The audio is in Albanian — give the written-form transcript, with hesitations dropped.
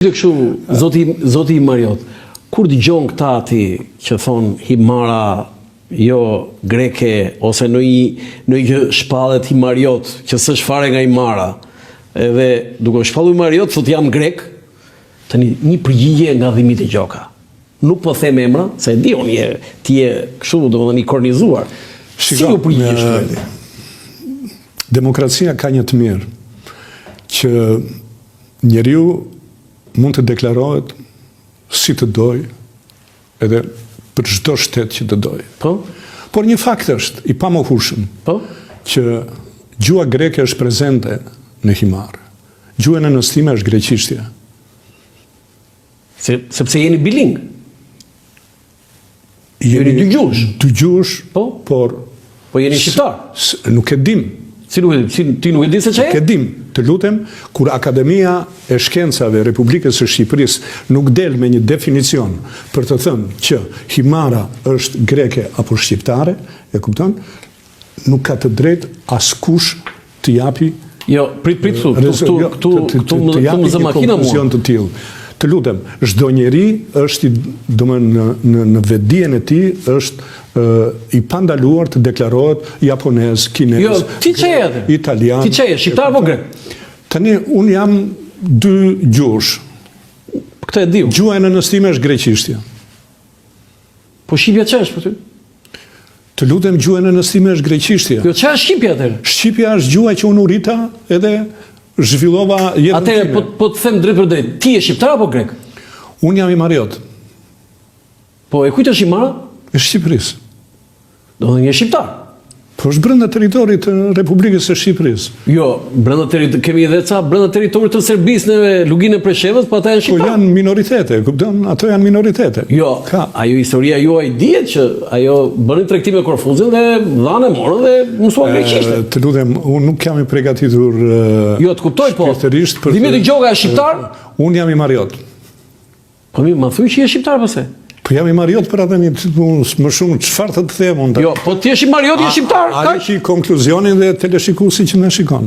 Kështu, zoti Mariot, kur dëgjon këta ti që thon Himara jo greke ose në një shpallet Himariot që s'është fare nga Himara, edhe duke shpallur Himariot thot jam grek, tani një përgjigje nga Dhimiti Gjoka. Nuk po them emra, se e di unë ti je kështu domethënë i kornizuar. Si u përgjigjesh këtu? Demokracia ka një të mirë që njeriu mund të deklarohet si të doj, edhe për çdo shtet që të doj. Po? Por një fakt është i pamohshëm, që gjua greke është prezente në Himar. Gjua në nënstime është greqishtja. Sepse jeni biling. Jeni dy gjuhësh. Dy gjuhësh, por jeni shqiptar. Nuk e dim. Ti nuk e di se ç'e? Nuk e dim. Të lutem, kur Akademia e Shkencave e Republikës së Shqipërisë nuk del me një definicion për të thënë që Himara është greke apo shqiptare, e kupton? Nuk ka të drejtë askush të japi këtu më zë makina mua. Të tillë. Të lutem, çdo njeri është në vetdijen e tij është i pandaluar të deklarohet japonez, kinez, jo, ti çe je? Italian. Ti çe je, shqiptar apo grek? Tani un jam dy gjuhësh. Këtë e diu. Gjuha e nënstime është greqishtja. Po shqipja ç'është për ty? Të lutem, gjuha e nënstime është greqishtja. Jo, ç'është shqipja atëherë? Shqipja është gjuha që unë u rita edhe zhvillova jetën time. Atëherë po të them drejt për drejt, ti je shqiptar apo grek? Unë jam Himariot. Po e kujt është Himara? E Shqipërisë. Do të një shqiptar. Po është brenda territorit të Republikës së Shqipërisë. Jo, brenda territorit kemi edhe ca brenda territorit të Serbisë në Luginë e Preshevës, po ata janë shqiptar. Po janë minoritete, kupton? Ato janë minoritete. Jo, ajo historia juaj dihet që ajo bëni tregtim me Korfuzin dhe dhanë morën dhe mësuan greqisht. Të lutem, unë nuk jam i përgatitur. Jo, të kuptoj po. Dhimiti Gjoka është shqiptar? Unë jam Himariot. Po mi, ma thuj që je shqiptar pëse? Po jam Himariot për atë një më shumë çfarë të them unë. Jo, po ti je Himariot, je shqiptar. A që konkluzionin dhe teleshikuesi që na shikon.